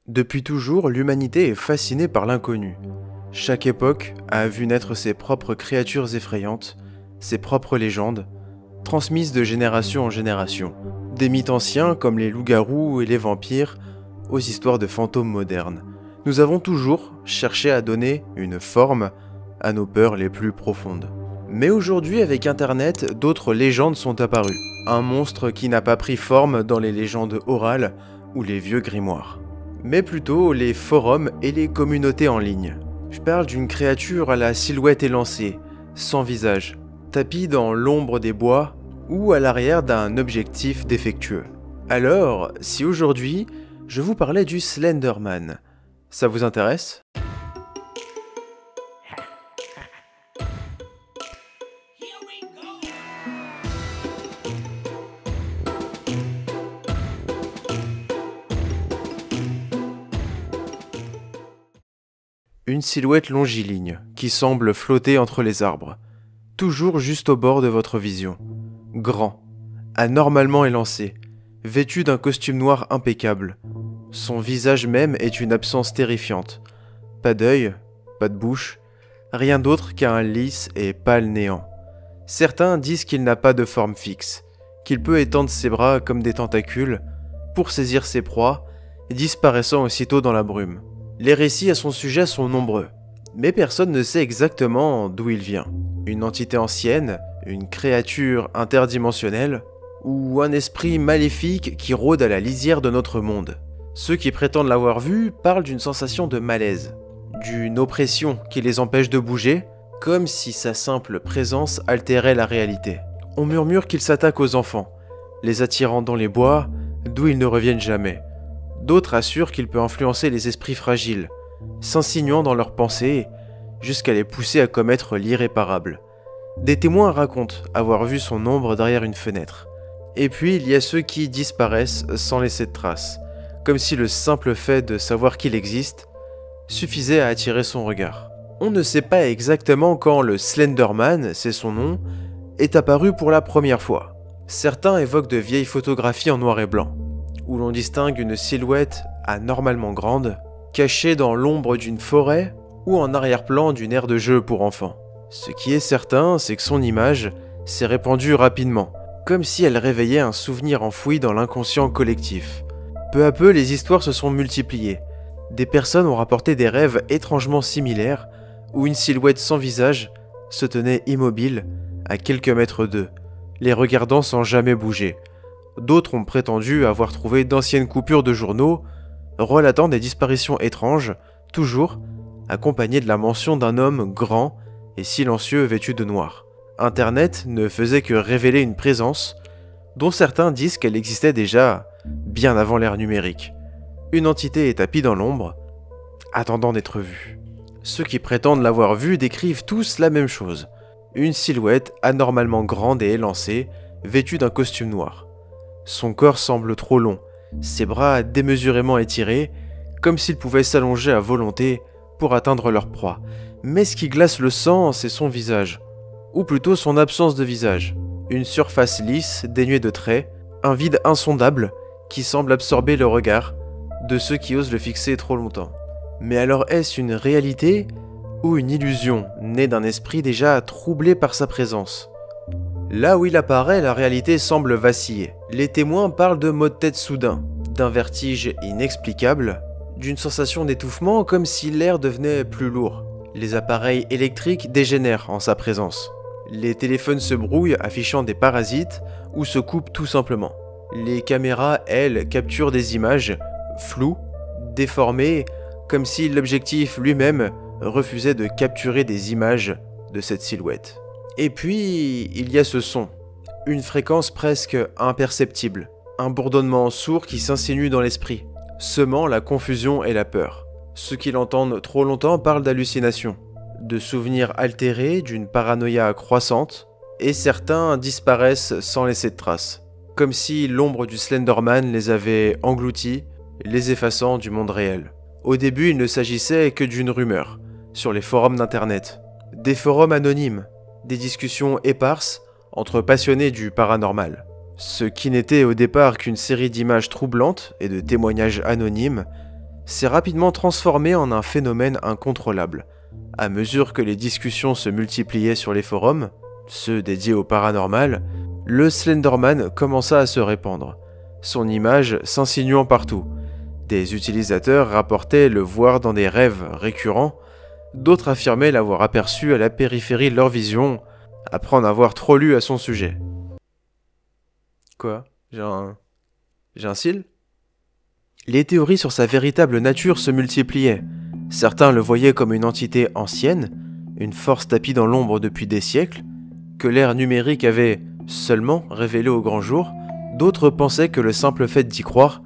Depuis toujours, l'humanité est fascinée par l'inconnu. Chaque époque a vu naître ses propres créatures effrayantes, ses propres légendes, transmises de génération en génération. Des mythes anciens comme les loups-garous et les vampires, aux histoires de fantômes modernes. Nous avons toujours cherché à donner une forme à nos peurs les plus profondes. Mais aujourd'hui, avec Internet, d'autres légendes sont apparues. Un monstre qui n'a pas pris forme dans les légendes orales ou les vieux grimoires, mais plutôt les forums et les communautés en ligne. Je parle d'une créature à la silhouette élancée, sans visage, tapie dans l'ombre des bois ou à l'arrière d'un objectif défectueux. Alors, si aujourd'hui, je vous parlais du Slenderman, ça vous intéresse ? Une silhouette longiligne qui semble flotter entre les arbres, toujours juste au bord de votre vision. Grand, anormalement élancé, vêtu d'un costume noir impeccable. Son visage même est une absence terrifiante. Pas d'œil, pas de bouche, rien d'autre qu'un lisse et pâle néant. Certains disent qu'il n'a pas de forme fixe, qu'il peut étendre ses bras comme des tentacules pour saisir ses proies, disparaissant aussitôt dans la brume. Les récits à son sujet sont nombreux, mais personne ne sait exactement d'où il vient. Une entité ancienne, une créature interdimensionnelle, ou un esprit maléfique qui rôde à la lisière de notre monde. Ceux qui prétendent l'avoir vu parlent d'une sensation de malaise, d'une oppression qui les empêche de bouger, comme si sa simple présence altérait la réalité. On murmure qu'il s'attaque aux enfants, les attirant dans les bois, d'où ils ne reviennent jamais. D'autres assurent qu'il peut influencer les esprits fragiles, s'insinuant dans leurs pensées jusqu'à les pousser à commettre l'irréparable. Des témoins racontent avoir vu son ombre derrière une fenêtre. Et puis il y a ceux qui disparaissent sans laisser de traces, comme si le simple fait de savoir qu'il existe suffisait à attirer son regard. On ne sait pas exactement quand le Slenderman, c'est son nom, est apparu pour la première fois. Certains évoquent de vieilles photographies en noir et blanc, où l'on distingue une silhouette anormalement grande, cachée dans l'ombre d'une forêt ou en arrière-plan d'une aire de jeu pour enfants. Ce qui est certain, c'est que son image s'est répandue rapidement, comme si elle réveillait un souvenir enfoui dans l'inconscient collectif. Peu à peu, les histoires se sont multipliées. Des personnes ont rapporté des rêves étrangement similaires, où une silhouette sans visage se tenait immobile à quelques mètres d'eux, les regardant sans jamais bouger. D'autres ont prétendu avoir trouvé d'anciennes coupures de journaux relatant des disparitions étranges, toujours accompagnées de la mention d'un homme grand et silencieux vêtu de noir. Internet ne faisait que révéler une présence dont certains disent qu'elle existait déjà bien avant l'ère numérique. Une entité est tapie dans l'ombre, attendant d'être vue. Ceux qui prétendent l'avoir vue décrivent tous la même chose. Une silhouette anormalement grande et élancée, vêtue d'un costume noir. Son corps semble trop long, ses bras démesurément étirés, comme s'ils pouvaient s'allonger à volonté pour atteindre leur proie. Mais ce qui glace le sang, c'est son visage, ou plutôt son absence de visage. Une surface lisse, dénuée de traits, un vide insondable qui semble absorber le regard de ceux qui osent le fixer trop longtemps. Mais alors est-ce une réalité ou une illusion née d'un esprit déjà troublé par sa présence ? Là où il apparaît, la réalité semble vaciller. Les témoins parlent de maux de tête soudains, d'un vertige inexplicable, d'une sensation d'étouffement comme si l'air devenait plus lourd. Les appareils électriques dégénèrent en sa présence. Les téléphones se brouillent affichant des parasites ou se coupent tout simplement. Les caméras, elles, capturent des images floues, déformées, comme si l'objectif lui-même refusait de capturer des images de cette silhouette. Et puis, il y a ce son, une fréquence presque imperceptible, un bourdonnement sourd qui s'insinue dans l'esprit, semant la confusion et la peur. Ceux qui l'entendent trop longtemps parlent d'hallucinations, de souvenirs altérés, d'une paranoïa croissante, et certains disparaissent sans laisser de traces, comme si l'ombre du Slenderman les avait engloutis, les effaçant du monde réel. Au début, il ne s'agissait que d'une rumeur, sur les forums d'internet, des forums anonymes, des discussions éparses entre passionnés du paranormal. Ce qui n'était au départ qu'une série d'images troublantes et de témoignages anonymes s'est rapidement transformé en un phénomène incontrôlable. À mesure que les discussions se multipliaient sur les forums, ceux dédiés au paranormal, le Slenderman commença à se répandre, son image s'insinuant partout. Des utilisateurs rapportaient le voir dans des rêves récurrents, d'autres affirmaient l'avoir aperçu à la périphérie de leur vision, après en avoir trop lu à son sujet. Quoi? J'ai un cil? Les théories sur sa véritable nature se multipliaient. Certains le voyaient comme une entité ancienne, une force tapie dans l'ombre depuis des siècles, que l'ère numérique avait seulement révélé au grand jour. D'autres pensaient que le simple fait d'y croire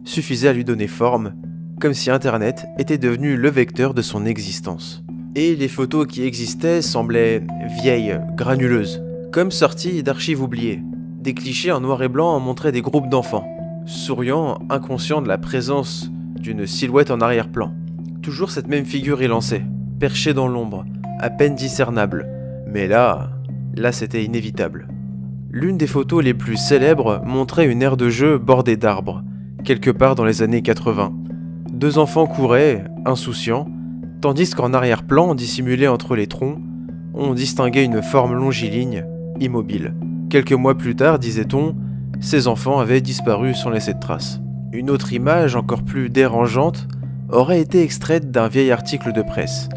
suffisait à lui donner forme, comme si Internet était devenu le vecteur de son existence. Et les photos qui existaient semblaient vieilles, granuleuses, comme sorties d'archives oubliées. Des clichés en noir et blanc en montraient des groupes d'enfants, souriant, inconscients de la présence d'une silhouette en arrière-plan. Toujours cette même figure élancée, perchée dans l'ombre, à peine discernable. Mais là c'était inévitable. L'une des photos les plus célèbres montrait une aire de jeu bordée d'arbres, quelque part dans les années 80. Deux enfants couraient, insouciants, tandis qu'en arrière-plan, dissimulé entre les troncs, on distinguait une forme longiligne, immobile. Quelques mois plus tard, disait-on, ces enfants avaient disparu sans laisser de traces. Une autre image, encore plus dérangeante, aurait été extraite d'un vieil article de presse.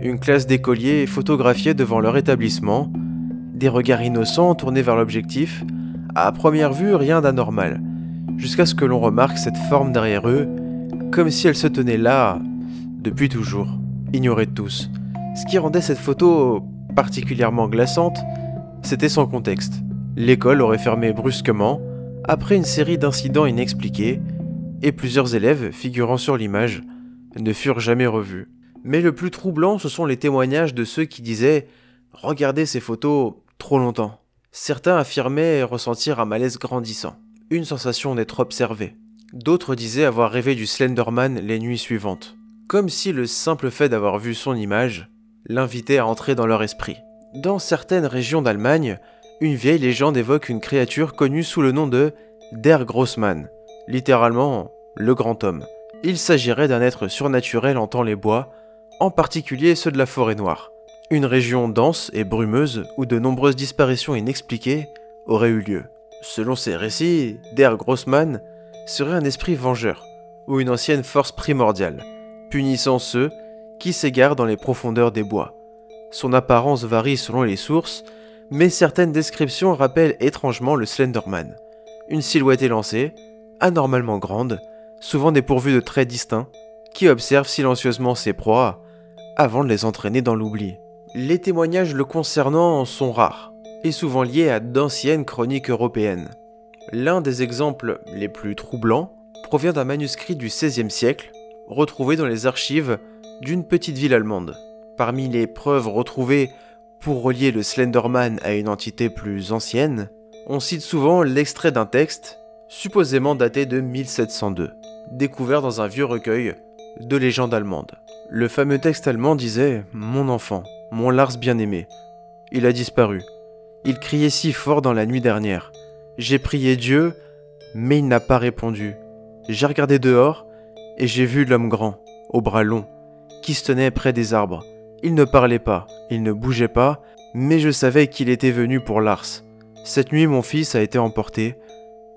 Une classe d'écoliers photographiée devant leur établissement, des regards innocents tournés vers l'objectif, à première vue rien d'anormal, jusqu'à ce que l'on remarque cette forme derrière eux, comme si elle se tenait là depuis toujours, ignorée de tous. Ce qui rendait cette photo particulièrement glaçante, c'était son contexte. L'école aurait fermé brusquement, après une série d'incidents inexpliqués, et plusieurs élèves figurant sur l'image ne furent jamais revus. Mais le plus troublant, ce sont les témoignages de ceux qui disaient « Regardez ces photos trop longtemps ». Certains affirmaient ressentir un malaise grandissant, une sensation d'être observé. D'autres disaient avoir rêvé du Slenderman les nuits suivantes, comme si le simple fait d'avoir vu son image l'invitait à entrer dans leur esprit. Dans certaines régions d'Allemagne, une vieille légende évoque une créature connue sous le nom de Der Grossmann, littéralement le grand homme. Il s'agirait d'un être surnaturel hantant les bois, en particulier ceux de la forêt noire. Une région dense et brumeuse où de nombreuses disparitions inexpliquées auraient eu lieu. Selon ces récits, Der Grossmann serait un esprit vengeur, ou une ancienne force primordiale, punissant ceux qui s'égarent dans les profondeurs des bois. Son apparence varie selon les sources, mais certaines descriptions rappellent étrangement le Slenderman. Une silhouette élancée, anormalement grande, souvent dépourvue de traits distincts, qui observe silencieusement ses proies avant de les entraîner dans l'oubli. Les témoignages le concernant sont rares, et souvent liés à d'anciennes chroniques européennes. L'un des exemples les plus troublants provient d'un manuscrit du XVIe siècle, retrouvé dans les archives d'une petite ville allemande. Parmi les preuves retrouvées pour relier le Slenderman à une entité plus ancienne, on cite souvent l'extrait d'un texte, supposément daté de 1702, découvert dans un vieux recueil de légendes allemandes. Le fameux texte allemand disait « Mon enfant, mon Lars bien-aimé, il a disparu. Il criait si fort dans la nuit dernière. J'ai prié Dieu, mais il n'a pas répondu. J'ai regardé dehors et j'ai vu l'homme grand, aux bras longs, qui se tenait près des arbres. Il ne parlait pas, il ne bougeait pas, mais je savais qu'il était venu pour Lars. Cette nuit, mon fils a été emporté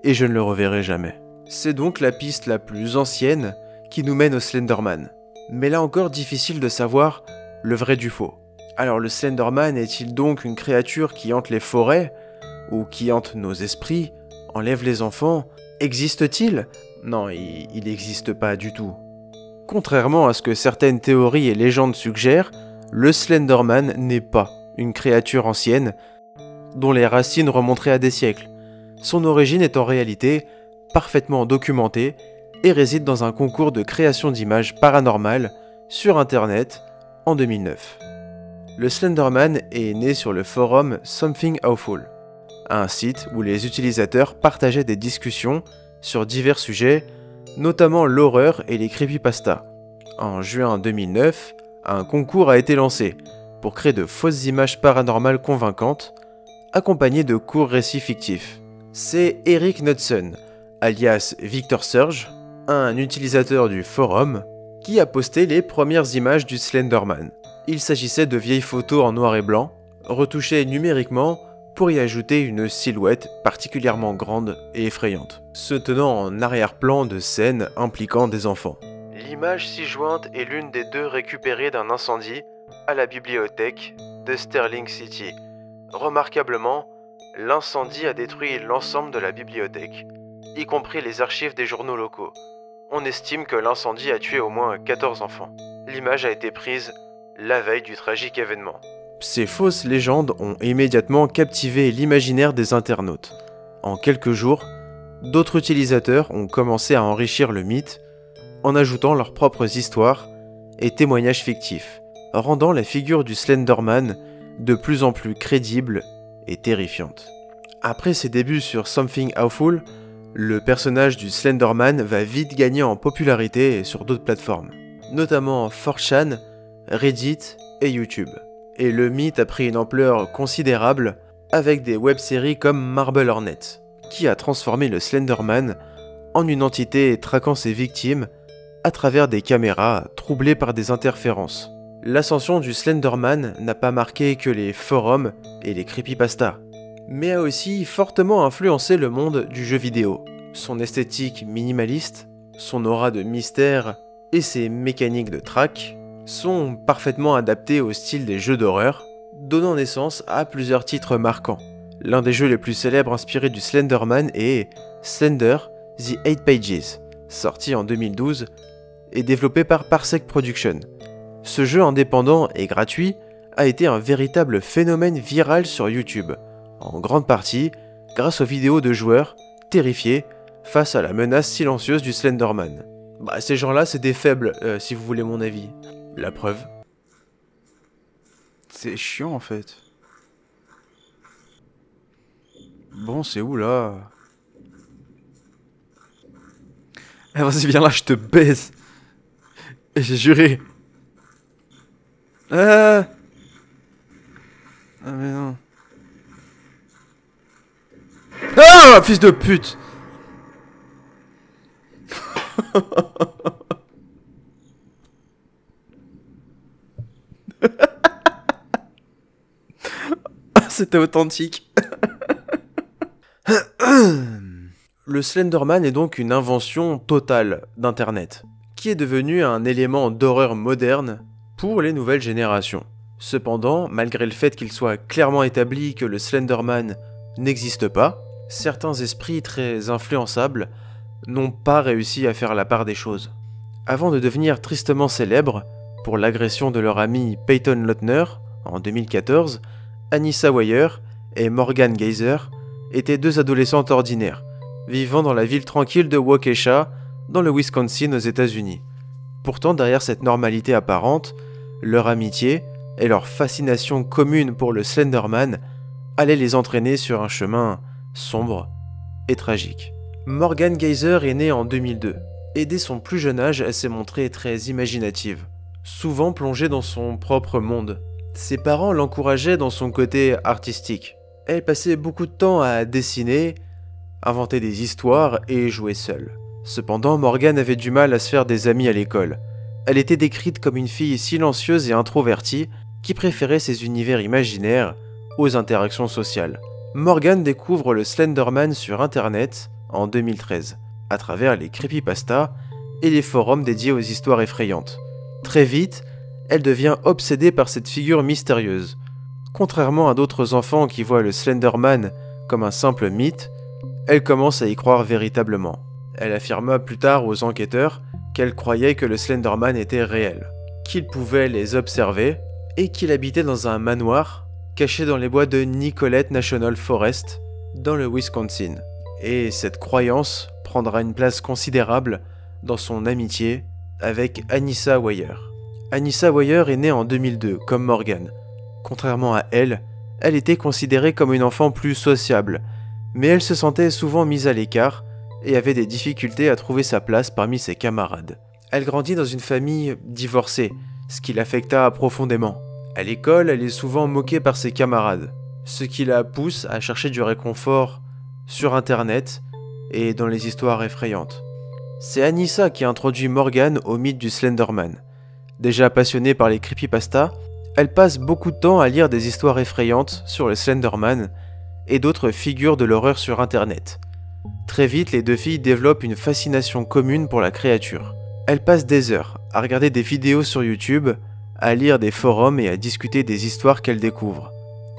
et je ne le reverrai jamais. » C'est donc la piste la plus ancienne qui nous mène au Slenderman. Mais là encore, difficile de savoir le vrai du faux. Alors le Slenderman est-il donc une créature qui hante les forêts, ou qui hante nos esprits, enlève les enfants? Existe-t-il? Non, il n'existe pas du tout. Contrairement à ce que certaines théories et légendes suggèrent, le Slenderman n'est pas une créature ancienne dont les racines remonteraient à des siècles. Son origine est en réalité parfaitement documentée et réside dans un concours de création d'images paranormales sur Internet en 2009. Le Slenderman est né sur le forum Something Awful, un site où les utilisateurs partageaient des discussions sur divers sujets, notamment l'horreur et les creepypastas. En juin 2009, un concours a été lancé pour créer de fausses images paranormales convaincantes, accompagnées de courts récits fictifs. C'est Eric Knudsen, alias Victor Surge, un utilisateur du forum, qui a posté les premières images du Slenderman. Il s'agissait de vieilles photos en noir et blanc, retouchées numériquement pour y ajouter une silhouette particulièrement grande et effrayante, se tenant en arrière-plan de scènes impliquant des enfants. L'image ci-jointe est l'une des deux récupérées d'un incendie à la bibliothèque de Sterling City. Remarquablement, l'incendie a détruit l'ensemble de la bibliothèque, y compris les archives des journaux locaux. On estime que l'incendie a tué au moins 14 enfants. L'image a été prise la veille du tragique événement. Ces fausses légendes ont immédiatement captivé l'imaginaire des internautes. En quelques jours, d'autres utilisateurs ont commencé à enrichir le mythe en ajoutant leurs propres histoires et témoignages fictifs, rendant la figure du Slenderman de plus en plus crédible et terrifiante. Après ses débuts sur Something Awful, le personnage du Slenderman va vite gagner en popularité sur d'autres plateformes, notamment 4chan, Reddit et YouTube. Et le mythe a pris une ampleur considérable avec des web-séries comme Marble Hornet, qui a transformé le Slenderman en une entité traquant ses victimes à travers des caméras troublées par des interférences. L'ascension du Slenderman n'a pas marqué que les forums et les creepypastas, mais a aussi fortement influencé le monde du jeu vidéo. Son esthétique minimaliste, son aura de mystère et ses mécaniques de track sont parfaitement adaptés au style des jeux d'horreur, donnant naissance à plusieurs titres marquants. L'un des jeux les plus célèbres inspirés du Slenderman est Slender: The 8 Pages, sorti en 2012 et développé par Parsec Productions. Ce jeu indépendant et gratuit a été un véritable phénomène viral sur YouTube, en grande partie grâce aux vidéos de joueurs terrifiés face à la menace silencieuse du Slenderman. Ces gens-là, c'est des faibles, si vous voulez mon avis. La preuve. C'est chiant en fait. Bon, c'est où là? Eh, vas-y, viens là, je te baise. J'ai juré. Ah mais non. Ah, fils de pute. C'était authentique. Le Slenderman est donc une invention totale d'Internet, qui est devenu un élément d'horreur moderne pour les nouvelles générations. Cependant, malgré le fait qu'il soit clairement établi que le Slenderman n'existe pas, certains esprits très influençables n'ont pas réussi à faire la part des choses. Avant de devenir tristement célèbres pour l'agression de leur ami Peyton Lautner en 2014, Anissa Weier et Morgan Geyser étaient deux adolescentes ordinaires, vivant dans la ville tranquille de Waukesha, dans le Wisconsin aux États-Unis. Pourtant, derrière cette normalité apparente, leur amitié et leur fascination commune pour le Slenderman allaient les entraîner sur un chemin sombre et tragique. Morgan Geyser est née en 2002, et dès son plus jeune âge, elle s'est montrée très imaginative, souvent plongée dans son propre monde. Ses parents l'encourageaient dans son côté artistique. Elle passait beaucoup de temps à dessiner, inventer des histoires et jouer seule. Cependant, Morgan avait du mal à se faire des amis à l'école. Elle était décrite comme une fille silencieuse et introvertie qui préférait ses univers imaginaires aux interactions sociales. Morgan découvre le Slenderman sur Internet en 2013, à travers les creepypastas et les forums dédiés aux histoires effrayantes. Très vite, elle devient obsédée par cette figure mystérieuse. Contrairement à d'autres enfants qui voient le Slenderman comme un simple mythe, elle commence à y croire véritablement. Elle affirma plus tard aux enquêteurs qu'elle croyait que le Slenderman était réel, qu'il pouvait les observer et qu'il habitait dans un manoir caché dans les bois de Nicollet National Forest, dans le Wisconsin. Et cette croyance prendra une place considérable dans son amitié avec Anissa Weier. Anissa Weier est née en 2002, comme Morgan. Contrairement à elle, elle était considérée comme une enfant plus sociable, mais elle se sentait souvent mise à l'écart et avait des difficultés à trouver sa place parmi ses camarades. Elle grandit dans une famille divorcée, ce qui l'affecta profondément. À l'école, elle est souvent moquée par ses camarades, ce qui la pousse à chercher du réconfort sur Internet et dans les histoires effrayantes. C'est Anissa qui introduit Morgan au mythe du Slenderman. Déjà passionnée par les creepypastas, elle passe beaucoup de temps à lire des histoires effrayantes sur le Slenderman et d'autres figures de l'horreur sur internet. Très vite, les deux filles développent une fascination commune pour la créature. Elles passent des heures à regarder des vidéos sur YouTube, à lire des forums et à discuter des histoires qu'elles découvrent.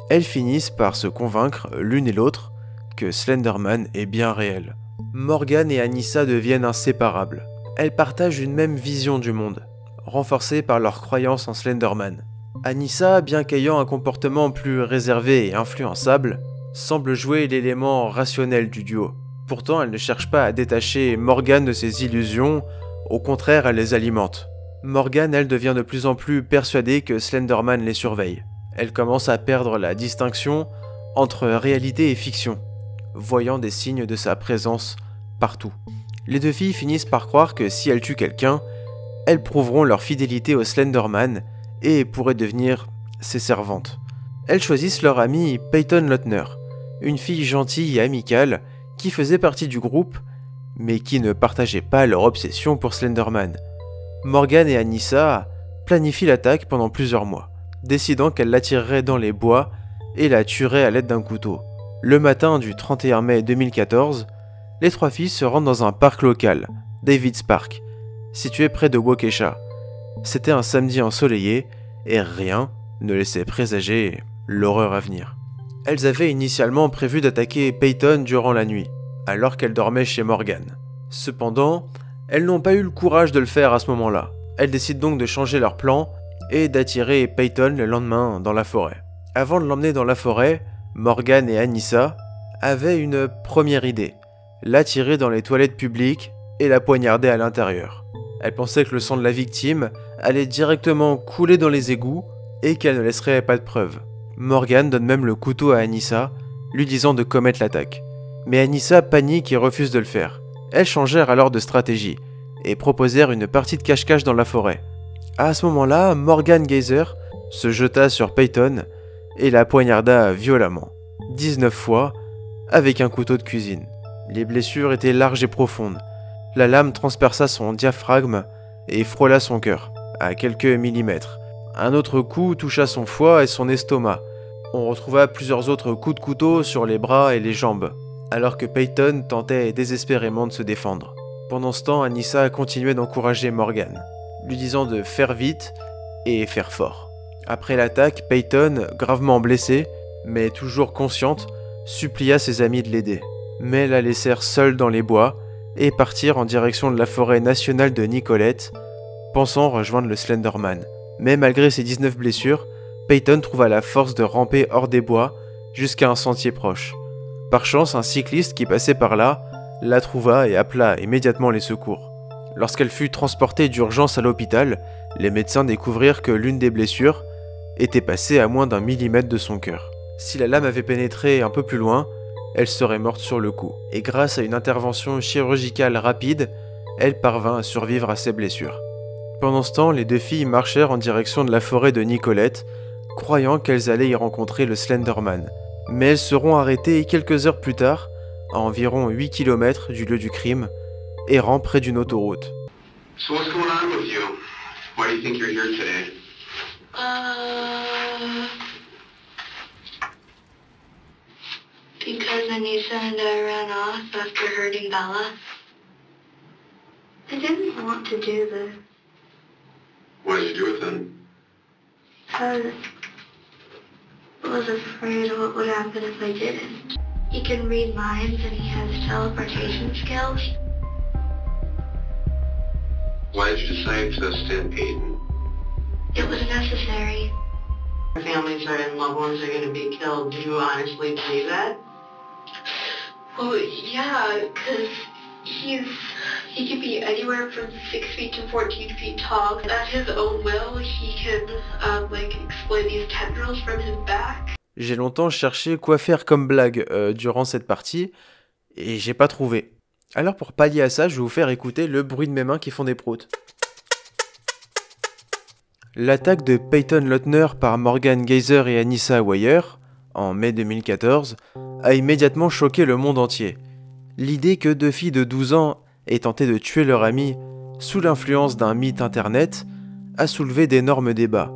Elles finissent par se convaincre, l'une et l'autre, que Slenderman est bien réel. Morgan et Anissa deviennent inséparables. Elles partagent une même vision du monde, renforcée par leur croyance en Slenderman. Anissa, bien qu'ayant un comportement plus réservé et influençable, semble jouer l'élément rationnel du duo. Pourtant, elle ne cherche pas à détacher Morgan de ses illusions, au contraire, elle les alimente. Morgan, elle, devient de plus en plus persuadée que Slenderman les surveille. Elle commence à perdre la distinction entre réalité et fiction, voyant des signes de sa présence partout. Les deux filles finissent par croire que si elles tuent quelqu'un, elles prouveront leur fidélité au Slenderman et pourraient devenir ses servantes. Elles choisissent leur amie Peyton Lautner, une fille gentille et amicale qui faisait partie du groupe, mais qui ne partageait pas leur obsession pour Slenderman. Morgan et Anissa planifient l'attaque pendant plusieurs mois, décidant qu'elles l'attireraient dans les bois et la tueraient à l'aide d'un couteau. Le matin du 31 mai 2014, les trois filles se rendent dans un parc local, David's Park, situé près de Waukesha. C'était un samedi ensoleillé et rien ne laissait présager l'horreur à venir. Elles avaient initialement prévu d'attaquer Peyton durant la nuit, alors qu'elle dormait chez Morgan. Cependant, elles n'ont pas eu le courage de le faire à ce moment-là. Elles décident donc de changer leur plan et d'attirer Peyton le lendemain dans la forêt. Avant de l'emmener dans la forêt, Morgan et Anissa avaient une première idée, l'attirer dans les toilettes publiques et la poignarder à l'intérieur. Elles pensaient que le sang de la victime allait directement couler dans les égouts et qu'elle ne laisserait pas de preuves. Morgan donne même le couteau à Anissa, lui disant de commettre l'attaque. Mais Anissa panique et refuse de le faire. Elles changèrent alors de stratégie et proposèrent une partie de cache-cache dans la forêt. À ce moment-là, Morgan Geyser se jeta sur Peyton et la poignarda violemment, 19 fois, avec un couteau de cuisine. Les blessures étaient larges et profondes. La lame transperça son diaphragme et frôla son cœur, à quelques millimètres. Un autre coup toucha son foie et son estomac. On retrouva plusieurs autres coups de couteau sur les bras et les jambes, alors que Peyton tentait désespérément de se défendre. Pendant ce temps, Anissa continuait d'encourager Morgan, lui disant de faire vite et faire fort. Après l'attaque, Peyton, gravement blessée, mais toujours consciente, supplia ses amis de l'aider. Mais la laissèrent seule dans les bois et partirent en direction de la forêt nationale de Nicolette, pensant rejoindre le Slenderman. Mais malgré ses 19 blessures, Peyton trouva la force de ramper hors des bois jusqu'à un sentier proche. Par chance, un cycliste qui passait par là la trouva et appela immédiatement les secours. Lorsqu'elle fut transportée d'urgence à l'hôpital, les médecins découvrirent que l'une des blessures était passée à moins d'1 millimètre de son cœur. Si la lame avait pénétré un peu plus loin, elle serait morte sur le coup. Et grâce à une intervention chirurgicale rapide, elle parvint à survivre à ses blessures. Pendant ce temps, les deux filles marchèrent en direction de la forêt de Nicolette, croyant qu'elles allaient y rencontrer le Slenderman. Mais elles seront arrêtées quelques heures plus tard, à environ 8 km du lieu du crime, errant près d'une autoroute. So what's going on with you? Why do you think you're here today? Because Anissa and I ran off after hurting Bella. I didn't want to do this. What did you do with him? I was afraid of what would happen if I didn't. He can read minds and he has teleportation skills. Why did you decide to stand Peyton? It was necessary. Families and loved ones are going to be killed. Do you honestly believe that? Well, yeah, because he can be anywhere from 6 feet to 14 feet tall. At his own will, he can, exploit these tendrils from his back. J'ai longtemps cherché quoi faire comme blague durant cette partie, et j'ai pas trouvé. Alors pour pallier à ça, je vais vous faire écouter le bruit de mes mains qui font des proutes. L'attaque de Peyton Lautner par Morgan Geyser et Anissa Weier, en mai 2014, a immédiatement choqué le monde entier. L'idée que deux filles de 12 ans et tenter de tuer leur ami sous l'influence d'un mythe internet a soulevé d'énormes débats.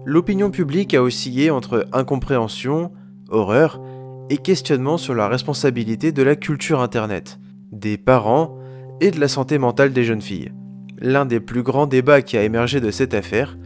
L'opinion publique a oscillé entre incompréhension, horreur et questionnement sur la responsabilité de la culture internet, des parents et de la santé mentale des jeunes filles. L'un des plus grands débats qui a émergé de cette affaire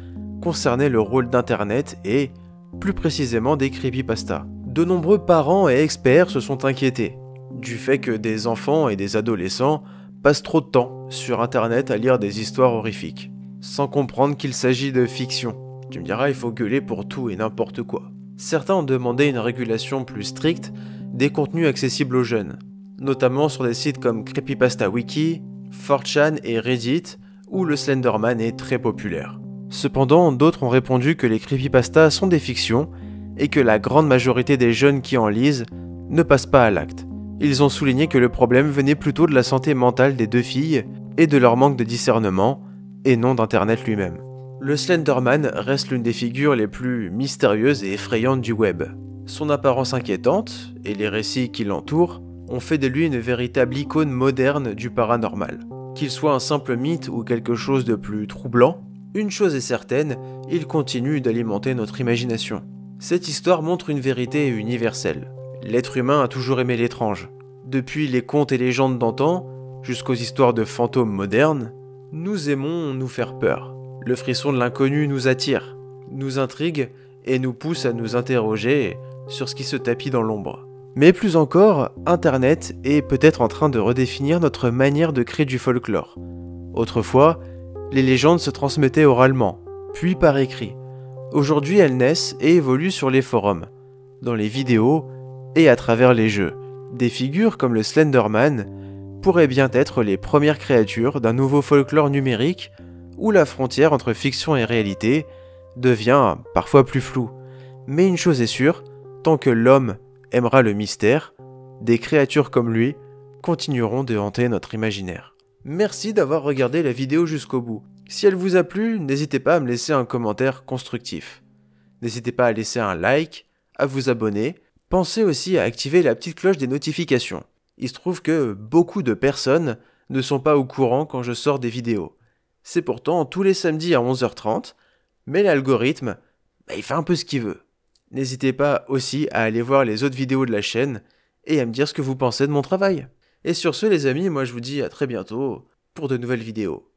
concernait le rôle d'internet et, plus précisément, des creepypastas. De nombreux parents et experts se sont inquiétés du fait que des enfants et des adolescents passent trop de temps sur internet à lire des histoires horrifiques, sans comprendre qu'il s'agit de fiction. Tu me diras, il faut gueuler pour tout et n'importe quoi. Certains ont demandé une régulation plus stricte des contenus accessibles aux jeunes, notamment sur des sites comme Creepypasta Wiki, 4chan et Reddit, où le Slenderman est très populaire. Cependant, d'autres ont répondu que les creepypastas sont des fictions et que la grande majorité des jeunes qui en lisent ne passent pas à l'acte. Ils ont souligné que le problème venait plutôt de la santé mentale des deux filles et de leur manque de discernement, et non d'Internet lui-même. Le Slenderman reste l'une des figures les plus mystérieuses et effrayantes du web. Son apparence inquiétante et les récits qui l'entourent ont fait de lui une véritable icône moderne du paranormal. Qu'il soit un simple mythe ou quelque chose de plus troublant, une chose est certaine, il continue d'alimenter notre imagination. Cette histoire montre une vérité universelle. L'être humain a toujours aimé l'étrange. Depuis les contes et légendes d'antan, jusqu'aux histoires de fantômes modernes, nous aimons nous faire peur. Le frisson de l'inconnu nous attire, nous intrigue et nous pousse à nous interroger sur ce qui se tapit dans l'ombre. Mais plus encore, Internet est peut-être en train de redéfinir notre manière de créer du folklore. Autrefois, les légendes se transmettaient oralement, puis par écrit. Aujourd'hui, elles naissent et évoluent sur les forums, dans les vidéos et à travers les jeux. Des figures comme le Slenderman pourraient bien être les premières créatures d'un nouveau folklore numérique où la frontière entre fiction et réalité devient parfois plus floue. Mais une chose est sûre, tant que l'homme aimera le mystère, des créatures comme lui continueront de hanter notre imaginaire. Merci d'avoir regardé la vidéo jusqu'au bout. Si elle vous a plu, n'hésitez pas à me laisser un commentaire constructif. N'hésitez pas à laisser un like, à vous abonner. Pensez aussi à activer la petite cloche des notifications. Il se trouve que beaucoup de personnes ne sont pas au courant quand je sors des vidéos. C'est pourtant tous les samedis à 11h30, mais l'algorithme, il fait un peu ce qu'il veut. N'hésitez pas aussi à aller voir les autres vidéos de la chaîne et à me dire ce que vous pensez de mon travail. Et sur ce les amis, moi je vous dis à très bientôt pour de nouvelles vidéos.